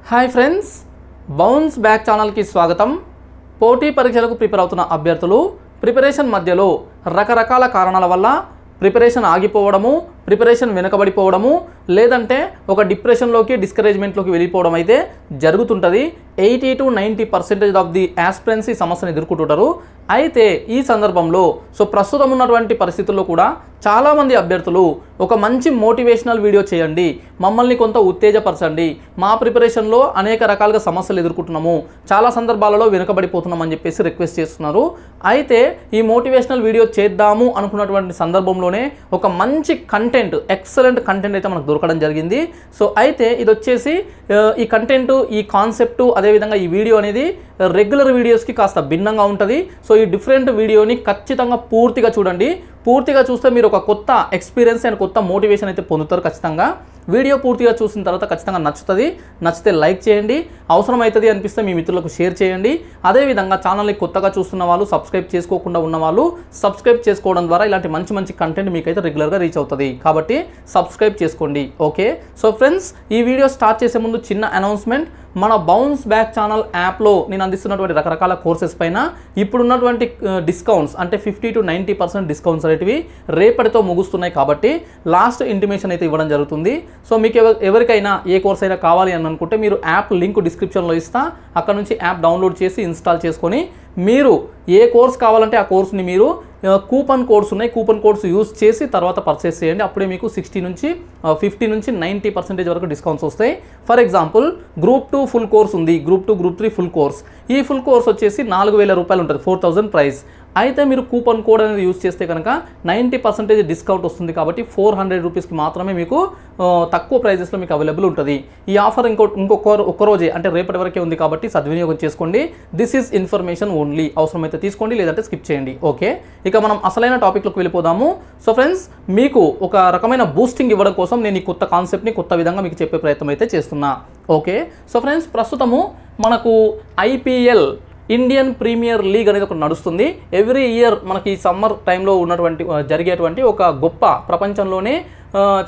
Hi friends, bounce back ఛానల్కి స్వాగతం. పోటీ పరీక్షలకు ప్రిపేర్ అవుతున్న అభ్యర్థులు ప్రిపరేషన్ మధ్యలో రకరకాల కారణాల వల్ల ప్రిపరేషన్ ఆగిపోవడము, ప్రిపరేషన్ వెనుకబడిపోవడము, లేదంటే ఒక డిప్రెషన్లోకి డిస్కరేజ్మెంట్లోకి వెళ్ళిపోవడం అయితే జరుగుతుంటుంది. 80 to 90% ఆఫ్ ది ఆస్పిరెన్సీ సమస్యను ఎదుర్కొంటుంటారు. అయితే ఈ సందర్భంలో ప్రస్తుతం ఉన్నటువంటి పరిస్థితుల్లో కూడా చాలామంది అభ్యర్థులు ఒక మంచి మోటివేషనల్ వీడియో చేయండి, మమ్మల్ని కొంత ఉత్తేజపరచండి, మా ప్రిపరేషన్లో అనేక రకాలుగా సమస్యలు ఎదుర్కొంటున్నాము, చాలా సందర్భాలలో వెనుకబడిపోతున్నాం అని చెప్పేసి రిక్వెస్ట్ చేస్తున్నారు. అయితే ఈ మోటివేషనల్ వీడియో చేద్దాము అనుకున్నటువంటి సందర్భంలోనే ఒక మంచి కంటెంట్, ఎక్సలెంట్ కంటెంట్ అయితే మనకు దొరకడం జరిగింది. అయితే ఇది వచ్చేసి ఈ కంటెంట్, ఈ కాన్సెప్ట్, అదేవిధంగా ఈ వీడియో అనేది రెగ్యులర్ వీడియోస్కి కాస్త భిన్నంగా ఉంటుంది. ఈ డిఫరెంట్ వీడియోని ఖచ్చితంగా పూర్తిగా చూడండి. పూర్తిగా చూస్తే మీరు ఒక కొత్త ఎక్స్పీరియన్స్ అండ్ కొత్త మోటివేషన్ అయితే పొందుతారు. ఖచ్చితంగా వీడియో పూర్తిగా చూసిన తర్వాత ఖచ్చితంగా నచ్చుతుంది. నచ్చితే లైక్ చేయండి, అవసరమవుతుంది అనిపిస్తే మీ మిత్రులకు షేర్ చేయండి. అదేవిధంగా ఛానల్ని కొత్తగా చూస్తున్న వాళ్ళు, సబ్స్క్రైబ్ చేసుకోకుండా ఉన్న వాళ్ళు సబ్స్క్రైబ్ చేసుకోవడం ద్వారా ఇలాంటి మంచి మంచి కంటెంట్ మీకైతే రెగ్యులర్గా రీచ్ అవుతుంది. కాబట్టి సబ్స్క్రైబ్ చేసుకోండి. ఓకే, ఫ్రెండ్స్, ఈ వీడియో స్టార్ట్ చేసే ముందు చిన్న అనౌన్స్మెంట్. మన బౌన్స్ బ్యాక్ ఛానల్ యాప్లో నేను అందిస్తున్నటువంటి రకరకాల కోర్సెస్ పైన ఇప్పుడున్నటువంటి డిస్కౌంట్స్ అంటే 50 to 90% డిస్కౌంట్స్ అనేటివి రేపటితో ముగుస్తున్నాయి. కాబట్టి లాస్ట్ ఇంటిమేషన్ అయితే ఇవ్వడం జరుగుతుంది. మీకు ఎవరికైనా ఏ కోర్స్ అయినా కావాలి అని అనుకుంటే మీరు యాప్ లింక్ డిస్క్రిప్షన్లో ఇస్తా, అక్కడ నుంచి యాప్ డౌన్లోడ్ చేసి ఇన్స్టాల్ చేసుకొని మీరు ఏ కోర్స్ కావాలంటే ఆ కోర్స్ని మీరు కూపన్ కోడ్స్ ఉన్నాయి, కూపన్ కోడ్స్ యూజ్ చేసి తర్వాత పర్చేస్ చేయండి. అప్పుడే మీకు 50 నుంచి 90% వరకు డిస్కౌంట్స్ వస్తాయి. For example group 2 full course ఉంది, గ్రూప్ 2, గ్రూప్ 3 ఫుల్ కోర్స్. ఈ ఫుల్ కోర్స్ వచ్చేసి 4000 రూపాయలు ఉంటుంది, 4000 ప్రైస్. అయితే మీరు కూపన్ కోడ్ అనేది యూజ్ చేస్తే కనుక 90% డిస్కౌంట్ వస్తుంది. కాబట్టి 400 రూపీస్కి మాత్రమే మీకు తక్కువ ప్రైజెస్లో మీకు అవైలబుల్ ఉంటుంది. ఈ ఆఫర్ ఒక్క రోజే అంటే రేపటి వరకే ఉంది. కాబట్టి సద్వినియోగం చేసుకోండి. This is information only. అవసరమైతే తీసుకోండి, లేదంటే స్కిప్ చేయండి. ఓకే, ఇక మనం అసలైన టాపిక్లోకి వెళ్ళిపోదాము. ఫ్రెండ్స్, మీకు ఒక రకమైన బూస్టింగ్ ఇవ్వడం కోసం నేను ఈ కొత్త కాన్సెప్ట్ని కొత్త విధంగా మీకు చెప్పే ప్రయత్నం అయితే చేస్తున్నా. ఓకే, ఫ్రెండ్స్, ప్రస్తుతము మనకు ఐపీఎల్, ఇండియన్ ప్రీమియర్ లీగ్ అనేది ఒకటి నడుస్తుంది. ఎవ్రీ ఇయర్ మనకి సమ్మర్ టైంలో జరిగేటువంటి ఒక గొప్ప, ప్రపంచంలోనే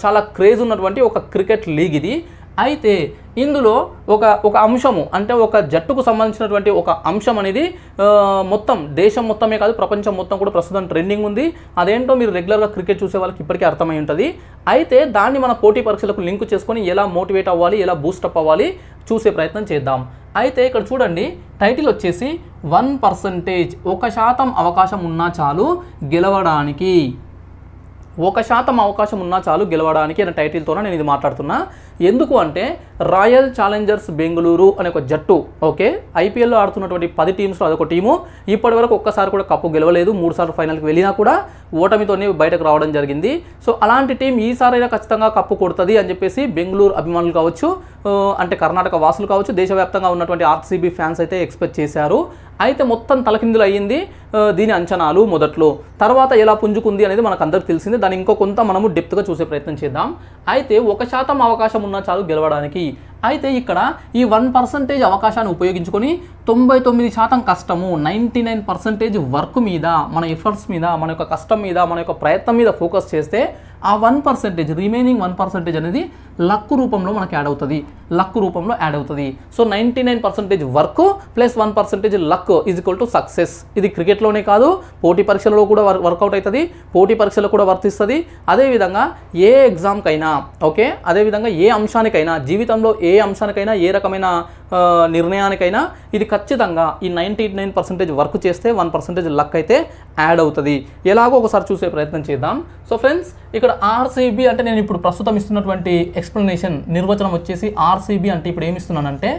చాలా క్రేజ్ ఉన్నటువంటి ఒక క్రికెట్ లీగ్ ఇది. అయితే ఇందులో ఒక అంశము అంటే ఒక జట్టుకు సంబంధించినటువంటి ఒక అంశం అనేది మొత్తం దేశం మొత్తమే కాదు, ప్రపంచం మొత్తం కూడా ప్రస్తుతం ట్రెండింగ్ ఉంది. అదేంటో మీరు రెగ్యులర్గా క్రికెట్ చూసే వాళ్ళకి ఇప్పటికీ అర్థమై ఉంటుంది. అయితే దాన్ని మన పోటీ పరీక్షలకు లింక్ చేసుకొని ఎలా మోటివేట్ అవ్వాలి, ఎలా బూస్టప్ అవ్వాలి చూసే ప్రయత్నం చేద్దాం. అయితే ఇక్కడ చూడండి, టైటిల్ వచ్చేసి 1%, 1% అవకాశం ఉన్నా చాలు గెలవడానికి, 1% అవకాశం ఉన్నా చాలు గెలవడానికి అనే టైటిల్తోనే నేను ఇది మాట్లాడుతున్నా. ఎందుకు అంటే రాయల్ ఛాలెంజర్స్ బెంగళూరు అనే ఒక జట్టు, ఓకే, ఐపీఎల్లో ఆడుతున్నటువంటి 10 టీమ్స్లో అదొక టీము. ఇప్పటి వరకు ఒక్కసారి కూడా కప్పు గెలవలేదు, 3 సార్లు ఫైనల్కి వెళ్ళినా కూడా ఓటమితోనే బయటకు రావడం జరిగింది. అలాంటి టీం ఈసారైనా ఖచ్చితంగా కప్పు కొడుతుంది అని చెప్పేసి బెంగళూరు అభిమానులు కావచ్చు, అంటే కర్ణాటక వాసులు కావచ్చు, దేశవ్యాప్తంగా ఉన్నటువంటి ఆర్సీబీ ఫ్యాన్స్ అయితే ఎక్స్పెక్ట్ చేశారు. అయితే మొత్తం తలకిందులు అయ్యింది దీని అంచనాలు మొదట్లో. తర్వాత ఎలా పుంజుకుంది అనేది మనకు అందరికి తెలిసింది. దాన్ని కొంత మనము డెప్త్గా చూసే ప్రయత్నం చేద్దాం. అయితే 1% అవకాశం ఉన్నా చాలు గెలవడానికి. అయితే ఇక్కడ ఈ 1% అవకాశాన్ని ఉపయోగించుకొని 99% కష్టము, 99% వర్క్ మీద, మన ఎఫర్ట్స్ మీద, మన యొక్క కష్టం మీద, మన యొక్క ప్రయత్నం మీద ఫోకస్ చేస్తే ఆ 1%, రిమైనింగ్ 1% అనేది లక్ రూపంలో మనకి యాడ్ అవుతుంది. 99% work plus 1% luck is equal to success. ఇది క్రికెట్లోనే కాదు, పోటీ పరీక్షలలో కూడా వర్కౌట్ అవుతుంది, పోటీ పరీక్షలు కూడా వర్తిస్తుంది. అదేవిధంగా ఏ ఎగ్జామ్కైనా, ఓకే, అదేవిధంగా ఏ అంశానికైనా, జీవితంలో ఏ అంశానికైనా, ఏ రకమైన నిర్ణయానికైనా ఇది ఖచ్చితంగా ఈ 99% వర్క్ చేస్తే 1% లక్ అయితే యాడ్ అవుతుంది. ఎలాగో ఒకసారి చూసే ప్రయత్నం చేద్దాం. ఫ్రెండ్స్, ఇక్కడ ఆర్సీబీ అంటే నేను ఇప్పుడు ప్రస్తుతం ఇస్తున్నటువంటి ఎక్స్ప్లెనేషన్ నిర్వచనం వచ్చేసి ఆర్సీబీ అంటే ఇప్పుడు ఏమి ఇస్తున్నానంటే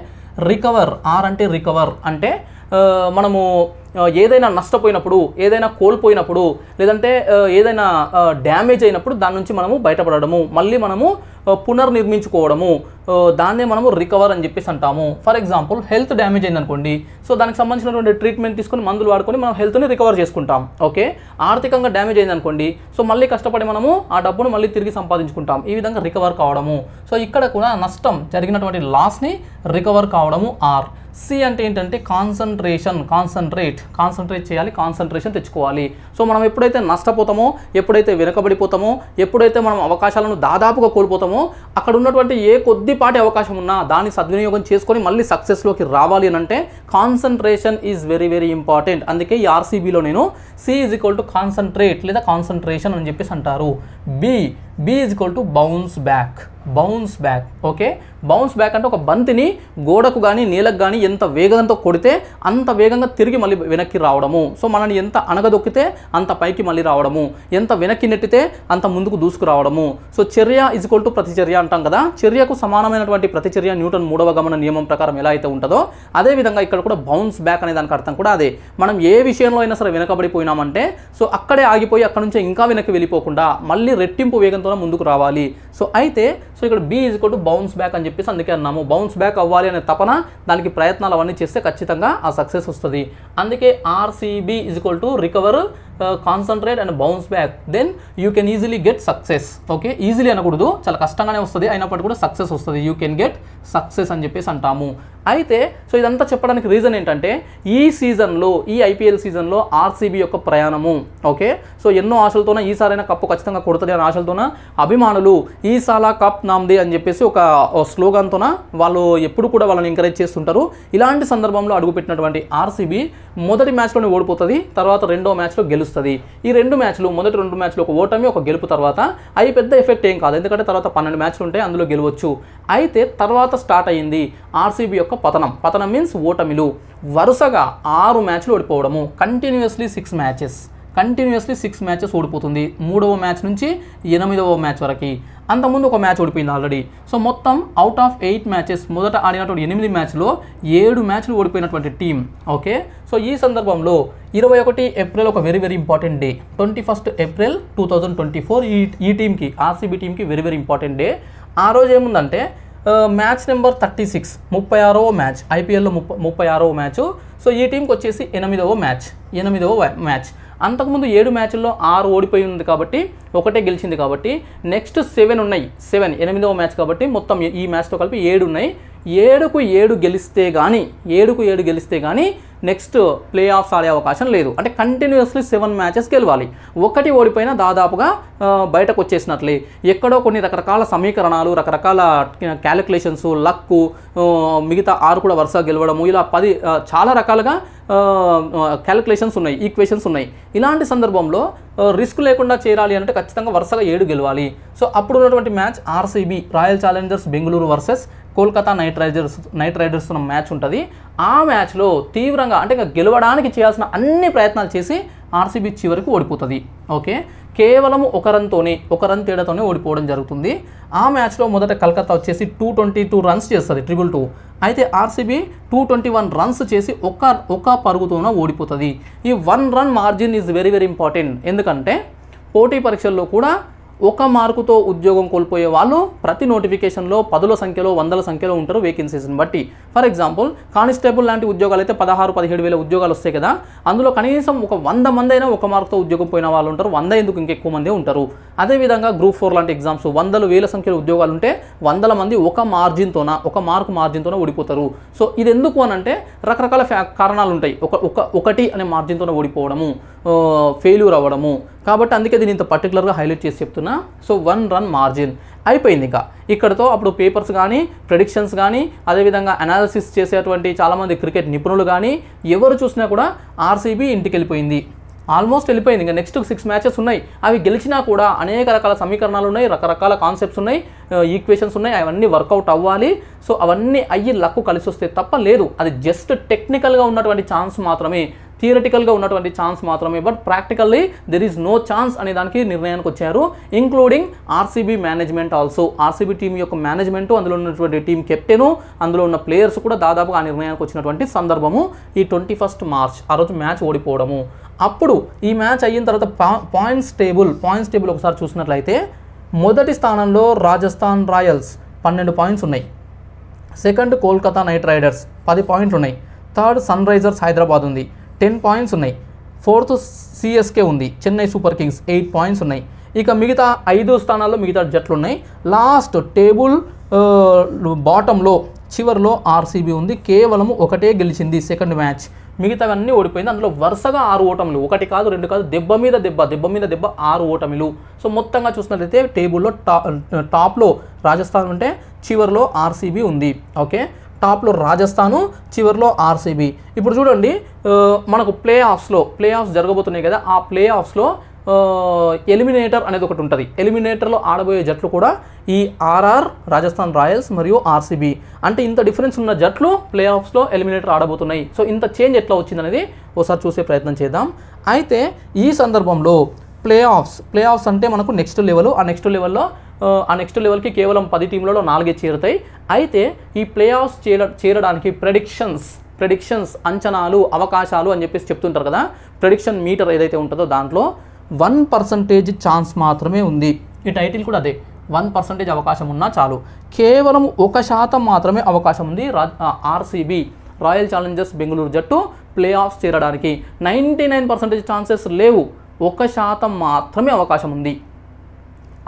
రికవర్. ఆర్ అంటే రికవర్, అంటే మనము ఏదైనా నష్టపోయినప్పుడు, ఏదైనా కోల్పోయినప్పుడు, లేదంటే ఏదైనా డ్యామేజ్ అయినప్పుడు దాని నుంచి మనము బయటపడము, మళ్ళీ మనము పునర్నిర్మించుకోవడము, దాన్నే మనము రికవర్ అని చెప్పేసి అంటాము. ఫర్ ఎగ్జాంపుల్ హెల్త్ డ్యామేజ్ అయిందనుకోండి, దానికి సంబంధించినటువంటి ట్రీట్మెంట్ తీసుకొని మందులు వాడుకొని మనం హెల్త్ని రికవర్ చేసుకుంటాం. ఓకే, ఆర్థికంగా డ్యామేజ్ అయిందనుకోండి, మళ్ళీ కష్టపడి మనము ఆ డబ్బును మళ్ళీ తిరిగి సంపాదించుకుంటాం. ఈ విధంగా రికవర్ కావడము. ఇక్కడ కూడా నష్టం జరిగినటువంటి లాస్ని రికవర్ కావడము ఆర్. సి అంటే ఏంటంటే కాన్సన్ట్రేట్ చేయాలి, కాన్సన్ట్రేషన్ తెచ్చుకోవాలి. సో మనం ఎప్పుడైతే నష్టపోతామో, ఎప్పుడైతే వెనుకబడిపోతామో, ఎప్పుడైతే మనం అవకాశాలను దాదాపుగా కోల్పోతామో, అక్కడ ఉన్నటువంటి ఏ కొద్దిపాటి అవకాశం ఉన్నా దాన్ని సద్వినియోగం చేసుకొని మళ్ళీ సక్సెస్లోకి రావాలి అని అంటే concentration is very very important. అందుకే ఈ ఆర్సీబీలో నేను C is equal to concentrate లేదా కాన్సన్ట్రేషన్ అని చెప్పేసి అంటారు. B is equal to bounce back. Okay, bounce back అంటే ఒక బంతిని గోడకు కానీ నేలకు కానీ ఎంత వేగంతో కొడితే అంత వేగంగా తిరిగి మళ్ళీ వెనక్కి రావడము. సో మనని ఎంత అణగదొక్కితే అంత పైకి మళ్ళీ రావడము, ఎంత వెనక్కి నెట్టితే అంత ముందుకు దూసుకురావడము. సో చర్య ఈజ్ ఈక్వల్ టు ప్రతిచర్య అంటాం కదా. చర్యకు సమానమైనటువంటి ప్రతిచర్య న్యూటన్ 3వ గమన నియమం ప్రకారం ఎలా అయితే ఉంటుందో అదేవిధంగా ఇక్కడ కూడా బౌన్స్ బ్యాక్ అనే దానికి అర్థం కూడా అదే. మనం ఏ విషయంలో అయినా సరే వెనకబడిపోయినామంటే సో అక్కడే ఆగిపోయి అక్కడ నుంచి ఇంకా వెనక్కి వెళ్ళిపోకుండా మళ్ళీ రెట్టింపు వేగంతో ముందుకు రావాలి. సో అయితే ఇక్కడ B is equal to bounce back అని చెప్పేసి అందుకే అన్నాము. బౌన్స్ బ్యాక్ అవ్వాలి అనే తపన, దానికి ప్రయత్నాలు అవన్నీ చేస్తే ఖచ్చితంగా ఆ సక్సెస్ వస్తుంది. అందుకే RCB is equal to recover, concentrate and bounce back, then you can easily get success. Okay, easily అనకూడదు, చాలా కష్టంగానే వస్తుంది, అయినప్పటికీ కూడా సక్సెస్ వస్తుంది. యూ కెన్ గెట్ సక్సెస్ అని చెప్పేసి అంటాము. అయితే సో ఇదంతా చెప్పడానికి రీజన్ ఏంటంటే ఈ సీజన్లో, ఈ ఐపీఎల్ సీజన్లో ఆర్సీబీ యొక్క ప్రయాణము. ఓకే, సో ఎన్నో ఆశలతోన ఈసారైనా కప్పు ఖచ్చితంగా కొడుతుంది అనే ఆశలతోన అభిమానులు ఈ సాలా కప్ నామ్దే అని చెప్పేసి ఒక స్లోగన్తోన వాళ్ళు ఎప్పుడు కూడా వాళ్ళని ఎంకరేజ్ చేస్తుంటారు. ఇలాంటి సందర్భంలో అడుగుపెట్టినటువంటి ఆర్సీబీ మొదటి మ్యాచ్లోనే ఓడిపోతుంది, తర్వాత రెండో మ్యాచ్లో గెలుస్తుంది. ఈ రెండు మ్యాచ్లు, మొదటి 2 మ్యాచ్లు ఒక ఓటమి ఒక గెలుపు తర్వాత అవి పెద్ద ఎఫెక్ట్ ఏం కాదు, ఎందుకంటే తర్వాత 12 మ్యాచ్లు ఉంటాయి, అందులో గెలవచ్చు. అయితే తర్వాత స్టార్ట్ అయ్యింది ఆర్సీబీ యొక్క పతనం మీన్స్ ఓటమిలు. వరుసగా 6 మ్యాచ్లు ఓడిపోవడము, కంటిన్యూస్లీ 6 మ్యాచెస్ ఓడిపోతుంది. 3వ మ్యాచ్ నుంచి 8వ మ్యాచ్ వరకు. అంతకుముందు ఒక మ్యాచ్ ఓడిపోయింది ఆల్రెడీ. సో మొత్తం అవుట్ ఆఫ్ 8 మ్యాచెస్, మొదట ఆడినటువంటి 8 మ్యాచ్లో 7 మ్యాచ్లు ఓడిపోయినటువంటి టీం. ఓకే, సో ఈ సందర్భంలో 21 ఏప్రిల్ ఒక very very important day. 21 April 2024 ఈ టీంకి, ఆర్సీబీ టీంకి వెరీ వెరీ ఇంపార్టెంట్ డే. ఆ రోజు ఏముందంటే మ్యాచ్ నెంబర్ 36, 36వ మ్యాచ్, ఐపీఎల్లో 36వ మ్యాచ్. సో ఈ టీంకి వచ్చేసి 8వ మ్యాచ్. అంతకుముందు 7 మ్యాచ్ల్లో 6 ఓడిపోయి ఉంది కాబట్టి, ఒకటే గెలిచింది కాబట్టి నెక్స్ట్ 7 ఉన్నాయి. 8వ మ్యాచ్ కాబట్టి మొత్తం ఈ మ్యాచ్తో కలిపి 7 ఉన్నాయి. 7కు 7 గెలిస్తే కానీ నెక్స్ట్ ప్లే ఆఫ్స్ ఆడే అవకాశం లేదు. అంటే కంటిన్యూస్లీ 7 మ్యాచెస్ గెలవాలి. ఒకటి ఓడిపోయినా దాదాపుగా బయటకు వచ్చేసినట్లే. ఎక్కడో కొన్ని రకరకాల సమీకరణాలు, రకరకాల క్యాలిక్యులేషన్స్, లక్కు, మిగతా 6 కూడా వరుసగా గెలవడము, ఇలా 10 చాలా రకాలుగా క్యాలిక్యులేషన్స్ ఉన్నాయి, ఈక్వేషన్స్ ఉన్నాయి. ఇలాంటి సందర్భంలో రిస్క్ లేకుండా చేరాలి అంటే ఖచ్చితంగా వరుసగా 7 గెలవాలి. సో అప్పుడు ఉన్నటువంటి match RCB royal Challengers Bengaluru versus Kolkata night riders match ఉంటుంది. ఆ మ్యాచ్లో తీవ్రంగా అంటే గెలవడానికి చేయాల్సిన అన్ని ప్రయత్నాలు చేసి ఆర్సీబీ చివరికి ఓడిపోతుంది. ఓకే, కేవలం ఒక రన్ తేడాతోనే ఓడిపోవడం జరుగుతుంది. ఆ మ్యాచ్లో మొదట కలకత్తా వచ్చేసి 222 రన్స్ చేస్తుంది, 222. అయితే ఆర్సీబీ 221 రన్స్ చేసి ఒక పరుగుతోనే ఓడిపోతుంది. ఈ 1 run margin is very very important. ఎందుకంటే పోటీ పరీక్షల్లో కూడా 1 మార్కుతో ఉద్యోగం కోల్పోయే వాళ్ళు ప్రతి నోటిఫికేషన్లో 10ల సంఖ్యలో 100ల సంఖ్యలో ఉంటారు వేకెన్సీస్ని బట్టి. ఫర్ ఎగ్జాంపుల్ కానిస్టేబుల్ లాంటి ఉద్యోగాలు అయితే 16-17 వేల ఉద్యోగాలు వస్తాయి కదా, అందులో కనీసం ఒక 100 మంది అయినా 1 మార్కుతో ఉద్యోగం పోయిన వాళ్ళు ఉంటారు. 100 ఎందుకు, ఇంకెక్కువ మంది ఉంటారు. అదేవిధంగా గ్రూప్ 4 లాంటి ఎగ్జామ్స్ 100,000 సంఖ్యలో ఉద్యోగాలు ఉంటే 100 మంది 1 మార్కు మార్జిన్తోనే ఓడిపోతారు. సో ఇది ఎందుకు అని అంటే రకరకాల కారణాలు ఉంటాయి. ఒకటి అనే మార్జిన్తోనే ఓడిపోవడము, ఫెయిల్యూర్ అవ్వడము. కాబట్టి అందుకే దీన్ని ఇంత పర్టికులర్గా హైలైట్ చేసి చెప్తున్నా. సో 1 రన్ మార్జిన్ అయిపోయింది. ఇక్కడతో అప్పుడు పేపర్స్ కానీ, ప్రెడిక్షన్స్ కానీ, అదేవిధంగా అనాలిసిస్ చేసేటువంటి చాలామంది క్రికెట్ నిపుణులు కానీ ఎవరు చూసినా కూడా ఆర్సీబీ ఇంటికి వెళ్ళిపోయింది, ఆల్మోస్ట్ వెళ్ళిపోయింది. ఇంకా నెక్స్ట్ 6 మ్యాచెస్ ఉన్నాయి. అవి గెలిచినా కూడా అనేక రకాల సమీకరణాలు ఉన్నాయి, రకరకాల కాన్సెప్ట్స్ ఉన్నాయి, ఈక్వేషన్స్ ఉన్నాయి, అవన్నీ వర్కౌట్ అవ్వాలి. సో అవన్నీ అయ్యి లక్కు కలిసి వస్తే తప్ప లేదు. అది జస్ట్ టెక్నికల్గా ఉన్నటువంటి ఛాన్స్ మాత్రమే, థియరిటికల్గా ఉన్నటువంటి ఛాన్స్ మాత్రమే. But practically there is no chance అనే దానికి నిర్ణయానికి వచ్చారు, including RCB management also. RCB team యొక్క మేనేజ్మెంటు, అందులో ఉన్నటువంటి టీం కెప్టెను, అందులో ఉన్న ప్లేయర్స్ కూడా దాదాపుగా ఆ నిర్ణయానికి వచ్చినటువంటి సందర్భము ఈ 21 మార్చ్. ఆ రోజు మ్యాచ్ ఓడిపోవడము. అప్పుడు ఈ మ్యాచ్ అయిన తర్వాత పాయింట్స్ టేబుల్ ఒకసారి చూసినట్లయితే మొదటి స్థానంలో రాజస్థాన్ రాయల్స్ 12 పాయింట్స్ ఉన్నాయి. సెకండ్ కోల్కతా నైట్ రైడర్స్ 10 పాయింట్లు ఉన్నాయి. థర్డ్ సన్ రైజర్స్ హైదరాబాద్ ఉంది, 10 పాయింట్స్ ఉన్నాయి. ఫోర్త్ సిఎస్కే ఉంది, చెన్నై సూపర్ కింగ్స్ 8 పాయింట్స్ ఉన్నాయి. ఇక మిగతా 5 స్థానాల్లో మిగతా జట్లు ఉన్నాయి. లాస్ట్ టేబుల్ బాటంలో చివరిలో ఆర్సీబీ ఉంది, కేవలం ఒకటే గెలిచింది సెకండ్ మ్యాచ్, మిగతావన్నీ ఓడిపోయింది. అందులో వరుసగా 6 ఓటములు, 1 కాదు 2 కాదు, దెబ్బ మీద దెబ్బ 6 ఓటములు. సో మొత్తంగా చూసినట్లయితే టేబుల్లో టాప్లో రాజస్థాన్ ఉంటే చివరిలో ఆర్సీబీ ఉంది. ఓకే, టాప్లో రాజస్థాను, చివరిలో ఆర్సీబీ. ఇప్పుడు చూడండి, మనకు ప్లే ఆఫ్స్ జరగబోతున్నాయి కదా, ఆ ప్లే ఆఫ్స్లో ఎలిమినేటర్ అనేది ఒకటి ఉంటుంది. ఎలిమినేటర్లో ఆడబోయే జట్లు కూడా ఈ ఆర్ఆర్, రాజస్థాన్ రాయల్స్ మరియు ఆర్సీబీ. అంటే ఇంత డిఫరెన్స్ ఉన్న జట్లు ప్లే ఆఫ్స్లో ఎలిమినేటర్ ఆడబోతున్నాయి. సో ఇంత చేంజ్ ఎట్లా వచ్చింది అనేది ఒకసారి చూసే ప్రయత్నం చేద్దాం. అయితే ఈ సందర్భంలో ప్లే ఆఫ్స్ అంటే మనకు నెక్స్ట్ లెవెల్, ఆ నెక్స్ట్ లెవెల్కి కేవలం 10 టీంలలో 4 చేరుతాయి. అయితే ఈ ప్లే ఆఫ్స్ చేరడానికి ప్రెడిక్షన్స్ అంచనాలు, అవకాశాలు అని చెప్పేసి చెప్తుంటారు కదా, ప్రెడిక్షన్ మీటర్ ఏదైతే ఉంటుందో దాంట్లో 1% ఛాన్స్ మాత్రమే ఉంది. ఈ టైటిల్ కూడా అదే, 1% అవకాశం ఉన్నా చాలు. కేవలం 1% మాత్రమే అవకాశం ఉంది ఆర్సీబీ, రాయల్ ఛాలెంజర్స్ బెంగళూరు జట్టు ప్లే ఆఫ్స్ చేరడానికి. 99% ఛాన్సెస్ లేవు, 1% మాత్రమే అవకాశం ఉంది.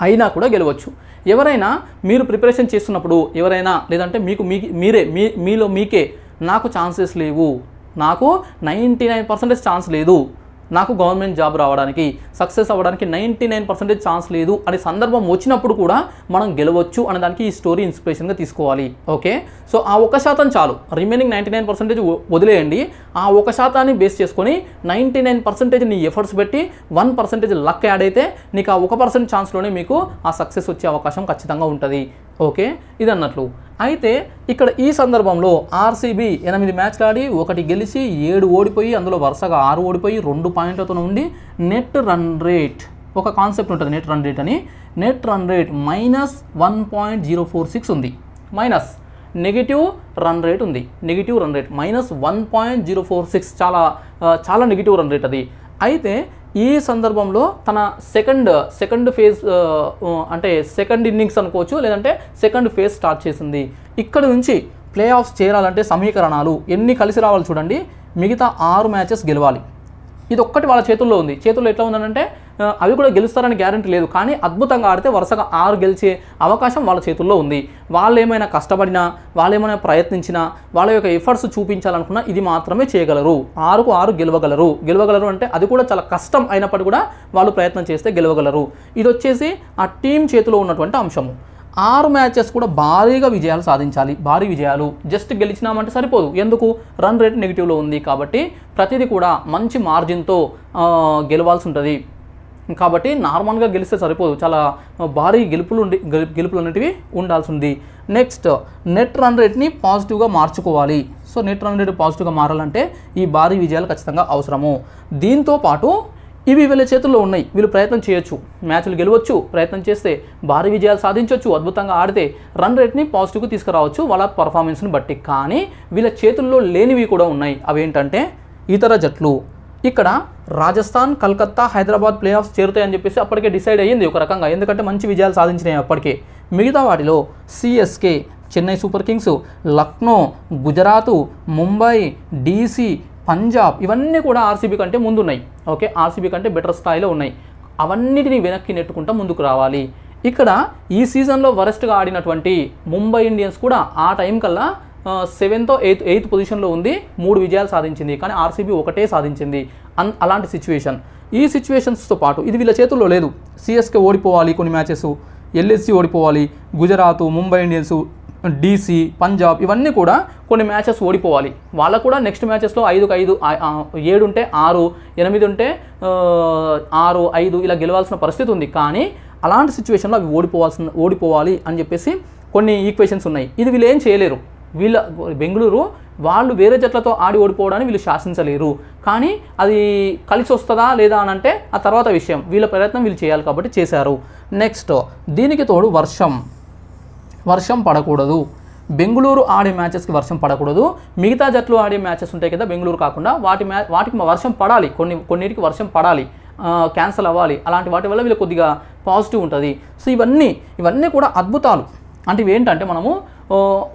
అయినా కూడా గెలవచ్చు. ఎవరైనా మీరు ప్రిపరేషన్ చేస్తున్నప్పుడు ఎవరైనా, లేదంటే మీలో మీకే నాకు ఛాన్సెస్ లేవు, నాకు 99% ఛాన్స్ లేదు, నాకు గవర్నమెంట్ జాబ్ రావడానికి, సక్సెస్ అవ్వడానికి 99% ఛాన్స్ లేదు అనే సందర్భం వచ్చినప్పుడు కూడా మనం గెలవచ్చు అనే దానికి ఈ స్టోరీ ఇన్స్పిరేషన్గా తీసుకోవాలి. ఓకే, సో ఆ 1% చాలు, రిమైనింగ్ 99% వదిలేయండి. ఆ 1%ని బేస్ చేసుకొని 99% నీ ఎఫర్ట్స్ పెట్టి 1% లక్ యాడ్ అయితే నీకు ఆ 1% ఛాన్స్లోనే మీకు ఆ సక్సెస్ వచ్చే అవకాశం ఖచ్చితంగా ఉంటుంది. ఓకే, ఇది అన్నట్లు. అయితే ఇక్కడ ఈ సందర్భంలో ఆర్సీబీ 8 మ్యాచ్లు ఆడి 1 గెలిచి 7 ఓడిపోయి, అందులో వరుసగా 6 ఓడిపోయి 2 పాయింట్లతో ఉండి నెట్ రన్ రేట్, ఒక కాన్సెప్ట్ ఉంటుంది నెట్ రన్ రేట్ అని, నెట్ రన్ రేట్ -1.046 ఉంది. నెగిటివ్ రన్ రేట్ ఉంది, -1.046, చాలా నెగిటివ్ రన్ రేట్ అది. అయితే ఈ సందర్భంలో తన సెకండ్ ఫేజ్, అంటే సెకండ్ ఇన్నింగ్స్ అనుకోవచ్చు, లేదంటే సెకండ్ ఫేజ్ స్టార్ట్ చేసింది. ఇక్కడ నుంచి ప్లే ఆఫ్స్ చేరాలంటే సమీకరణాలు ఎన్ని కలిసి రావాలి చూడండి. మిగతా 6 మ్యాచెస్ గెలవాలి, ఇది ఒక్కటి వాళ్ళ చేతుల్లో ఉంది. చేతుల్లో ఎట్లా ఉందంటే అవి కూడా గెలుస్తారని గ్యారంటీ లేదు, కానీ అద్భుతంగా ఆడితే వరుసగా 6 గెలిచే అవకాశం వాళ్ళ చేతుల్లో ఉంది. వాళ్ళు ఏమైనా కష్టపడినా, వాళ్ళు ఏమైనా ప్రయత్నించినా, వాళ్ళ యొక్క ఎఫర్ట్స్ చూపించాలనుకున్నా ఇది మాత్రమే చేయగలరు. 6కు 6 గెలవగలరు అంటే అది కూడా చాలా కష్టం అయినప్పటికీ కూడా వాళ్ళు ప్రయత్నం చేస్తే గెలవగలరు. ఇది వచ్చేసి ఆ టీం చేతిలో ఉన్నటువంటి అంశము. 6 మ్యాచెస్ కూడా భారీగా విజయాలు సాధించాలి. భారీ విజయాలు, జస్ట్ గెలిచినామంటే సరిపోదు, ఎందుకు, రన్ రేట్ నెగిటివ్లో ఉంది కాబట్టి ప్రతిదీ కూడా మంచి మార్జిన్తో గెలవాల్సి ఉంటుంది. కాబట్టి నార్మల్గా గెలిస్తే సరిపోదు, చాలా భారీ గెలుపులు అనేటివి ఉండాల్సి ఉంది. నెక్స్ట్, నెట్ రన్ రేట్ని పాజిటివ్గా మార్చుకోవాలి. సో నెట్ రన్ రేట్ పాజిటివ్గా మారాలంటే ఈ భారీ విజయాలు ఖచ్చితంగా అవసరము. దీంతో పాటు ఇవి వీళ్ళ చేతుల్లో ఉన్నాయి, వీళ్ళు ప్రయత్నం చేయొచ్చు, మ్యాచ్లు గెలవచ్చు, ప్రయత్నం చేస్తే భారీ విజయాలు సాధించవచ్చు, అద్భుతంగా ఆడితే రన్ రేట్ని పాజిటివ్గా తీసుకురావచ్చు వాళ్ళ పర్ఫార్మెన్స్ని బట్టి. కానీ వీళ్ళ చేతుల్లో లేనివి కూడా ఉన్నాయి. అవేంటంటే ఇతర జట్లు. ఇక్కడ రాజస్థాన్, కలకత్తా, హైదరాబాద్ ప్లే ఆఫ్స్ చేరుతాయని చెప్పేసి అప్పటికే డిసైడ్ అయ్యింది ఒక రకంగా, ఎందుకంటే మంచి విజయాలు సాధించినాయి అప్పటికే. మిగతా వాటిలో CSK, Chennai super Kings, Lucknow, Gujarat, Mumbai, DC, Punjab, ఇవన్నీ కూడా ఆర్సీబీ కంటే ముందున్నాయి. ఓకే, ఆర్సీబీ కంటే బెటర్ స్థాయిలో ఉన్నాయి. అవన్నిటిని వెనక్కి నెట్టుకుంటూ ముందుకు రావాలి. ఇక్కడ ఈ సీజన్లో వరెస్ట్గా ఆడినటువంటి ముంబై ఇండియన్స్ కూడా ఆ టైం కల్లా 7th, 8th పొజిషన్లో ఉంది, 3 విజయాలు సాధించింది. కానీ ఆర్సీబీ ఒకటే సాధించింది. అలాంటి సిచ్యువేషన్. ఈ సిచ్యువేషన్స్తో పాటు ఇది వీళ్ళ చేతుల్లో లేదు. సిఎస్కే ఓడిపోవాలి కొన్ని మ్యాచెస్, ఎల్ఎస్సీ ఓడిపోవాలి, గుజరాత్, ముంబై ఇండియన్స్, డీసీ, పంజాబ్, ఇవన్నీ కూడా కొన్ని మ్యాచెస్ ఓడిపోవాలి. వాళ్ళకు కూడా నెక్స్ట్ మ్యాచెస్లో 5కు 5, 7 ఉంటే 6, 8 ఉంటే 6, 5 ఇలా గెలవాల్సిన పరిస్థితి ఉంది. కానీ అలాంటి సిచ్యువేషన్లో అవి ఓడిపోవాలి అని చెప్పేసి కొన్ని ఈక్వేషన్స్ ఉన్నాయి. ఇది వీళ్ళు ఏం చేయలేరు. వీళ్ళ బెంగళూరు వాళ్ళు వేరే జట్లతో ఆడి ఓడిపోవడాన్ని వీళ్ళు శాసించలేరు. కానీ అది కలిసి వస్తుందా లేదా అని అంటే ఆ తర్వాత విషయం, వీళ్ళ ప్రయత్నం వీళ్ళు చేయాలి కాబట్టి చేశారు. నెక్స్ట్, దీనికి తోడు వర్షం పడకూడదు. బెంగళూరు ఆడే మ్యాచెస్కి వర్షం పడకూడదు. మిగతా జట్లు ఆడే మ్యాచెస్ ఉంటాయి కదా బెంగళూరు కాకుండా, వాటికి వర్షం పడాలి, కొన్నిటికి వర్షం పడాలి, క్యాన్సిల్ అవ్వాలి. అలాంటి వాటి వల్ల వీళ్ళు కొద్దిగా పాజిటివ్ ఉంటుంది. సో ఇవన్నీ కూడా అద్భుతాలు. అంటే ఇవేంటంటే మనము